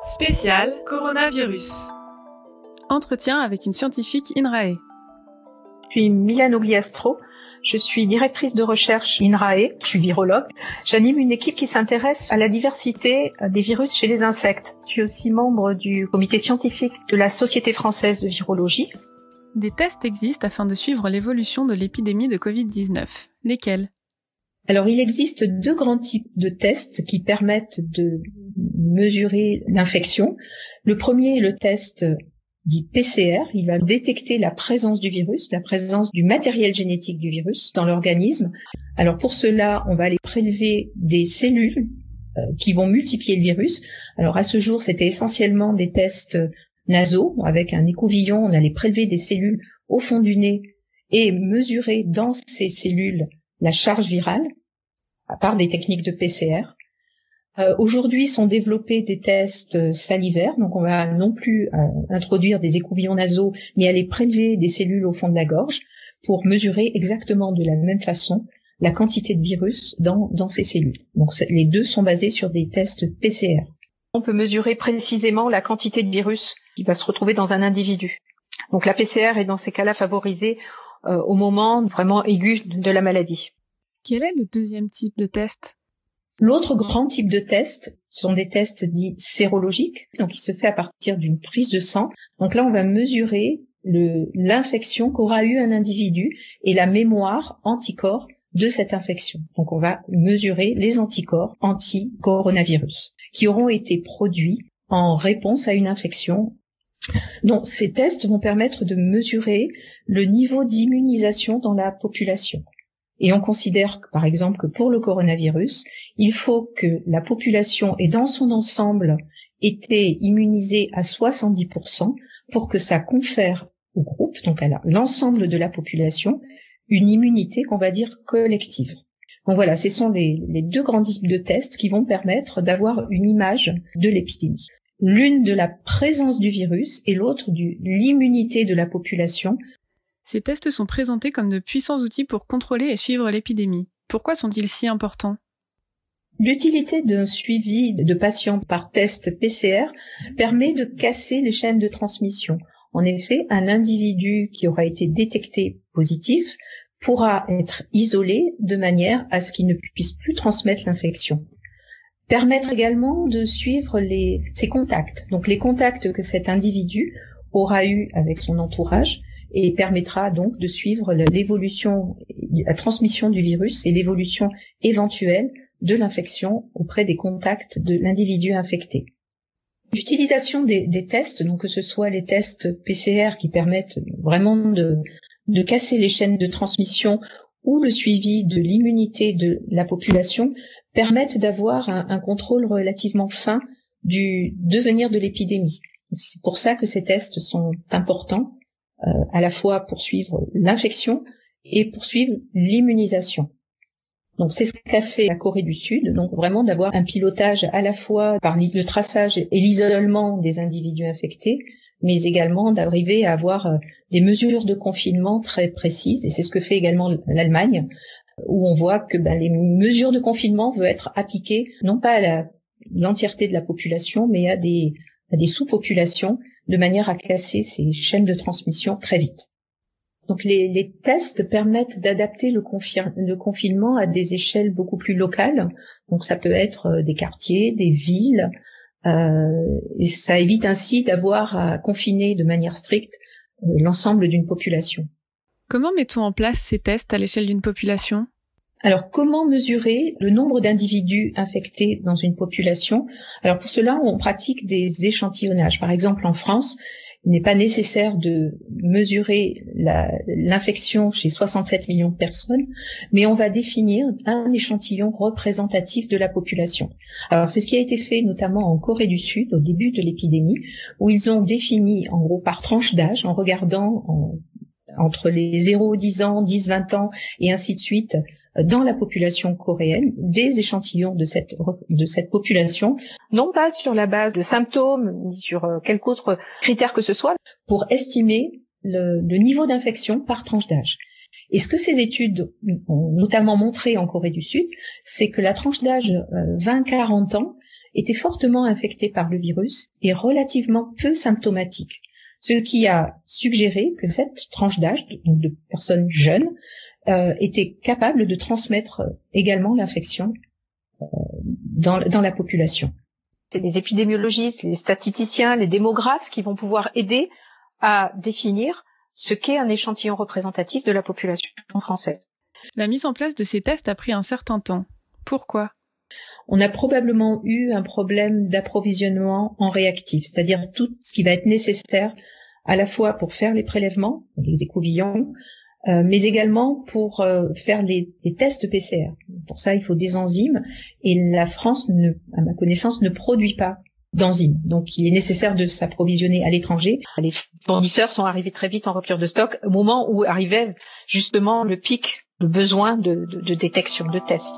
Spécial coronavirus. Entretien avec une scientifique INRAE. Je suis Milane Ogliastro, je suis directrice de recherche INRAE, je suis virologue. J'anime une équipe qui s'intéresse à la diversité des virus chez les insectes. Je suis aussi membre du comité scientifique de la Société française de virologie. Des tests existent afin de suivre l'évolution de l'épidémie de Covid-19. Lesquels ? Alors, il existe deux grands types de tests qui permettent de mesurer l'infection. Le premier est le test dit PCR. Il va détecter la présence du virus, la présence du matériel génétique du virus dans l'organisme. Alors, pour cela, on va aller prélever des cellules qui vont multiplier le virus. Alors, à ce jour, c'était essentiellement des tests nasaux. Avec un écouvillon, on allait prélever des cellules au fond du nez et mesurer dans ces cellules la charge virale, à part des techniques de PCR. Aujourd'hui sont développés des tests salivaires, donc on va non plus introduire des écouvillons nasaux, mais aller prélever des cellules au fond de la gorge pour mesurer exactement de la même façon la quantité de virus dans ces cellules. Donc les deux sont basés sur des tests PCR. On peut mesurer précisément la quantité de virus qui va se retrouver dans un individu. Donc la PCR est dans ces cas-là favorisée au moment vraiment aigu de la maladie. Quel est le deuxième type de test ? L'autre grand type de test sont des tests dits sérologiques, donc il se fait à partir d'une prise de sang. Donc là, on va mesurer l'infection qu'aura eu un individu et la mémoire anticorps de cette infection. Donc on va mesurer les anticorps anti-coronavirus qui auront été produits en réponse à une infection. Donc ces tests vont permettre de mesurer le niveau d'immunisation dans la population. Et on considère, par exemple, que pour le coronavirus, il faut que la population ait dans son ensemble été immunisée à 70% pour que ça confère au groupe, donc à l'ensemble de la population, une immunité qu'on va dire collective. Donc voilà, ce sont les deux grands types de tests qui vont permettre d'avoir une image de l'épidémie. L'une de la présence du virus et l'autre de l'immunité de la population. Ces tests sont présentés comme de puissants outils pour contrôler et suivre l'épidémie. Pourquoi sont-ils si importants ? L'utilité d'un suivi de patients par test PCR permet de casser les chaînes de transmission. En effet, un individu qui aura été détecté positif pourra être isolé de manière à ce qu'il ne puisse plus transmettre l'infection. Permettre également de suivre ses contacts, donc les contacts que cet individu aura eu avec son entourage, et permettra donc de suivre l'évolution, la transmission du virus et l'évolution éventuelle de l'infection auprès des contacts de l'individu infecté. L'utilisation des tests, donc que ce soit les tests PCR qui permettent vraiment de casser les chaînes de transmission ou le suivi de l'immunité de la population, permettent d'avoir un contrôle relativement fin du devenir de l'épidémie. C'est pour ça que ces tests sont importants, à la fois pour suivre l'infection et pour suivre l'immunisation. Donc c'est ce qu'a fait la Corée du Sud, donc vraiment d'avoir un pilotage à la fois par le traçage et l'isolement des individus infectés, mais également d'arriver à avoir des mesures de confinement très précises, et c'est ce que fait également l'Allemagne, où on voit que les mesures de confinement veulent être appliquées non pas à l'entièreté de la population, mais à des sous-populations, de manière à casser ces chaînes de transmission très vite. Donc les tests permettent d'adapter le confinement à des échelles beaucoup plus locales. Donc ça peut être des quartiers, des villes, et ça évite ainsi d'avoir à confiner de manière stricte l'ensemble d'une population. Comment mettons en place ces tests à l'échelle d'une population ? Alors, comment mesurer le nombre d'individus infectés dans une population ? Alors, pour cela, on pratique des échantillonnages. Par exemple, en France, il n'est pas nécessaire de mesurer l'infection chez 67 millions de personnes, mais on va définir un échantillon représentatif de la population. Alors, c'est ce qui a été fait notamment en Corée du Sud, au début de l'épidémie, où ils ont défini, en gros, par tranche d'âge, en regardant entre les 0, 10 ans, 10, 20 ans, et ainsi de suite, dans la population coréenne, des échantillons de cette population, non pas sur la base de symptômes, ni sur quelque autre critère que ce soit, pour estimer le niveau d'infection par tranche d'âge. Et ce que ces études ont notamment montré en Corée du Sud, c'est que la tranche d'âge 20-40 ans étaient fortement infectés par le virus et relativement peu symptomatiques. Ce qui a suggéré que cette tranche d'âge, donc de personnes jeunes, était capable de transmettre également l'infection dans la population. C'est les épidémiologistes, les statisticiens, les démographes qui vont pouvoir aider à définir ce qu'est un échantillon représentatif de la population française. La mise en place de ces tests a pris un certain temps. Pourquoi ? On a probablement eu un problème d'approvisionnement en réactifs, c'est-à-dire tout ce qui va être nécessaire à la fois pour faire les prélèvements, les écouvillons, mais également pour faire les tests PCR. Pour ça, il faut des enzymes et la France, à ma connaissance, ne produit pas d'enzymes. Donc, il est nécessaire de s'approvisionner à l'étranger. Les fournisseurs sont arrivés très vite en rupture de stock au moment où arrivait justement le pic, le besoin de détection, de tests.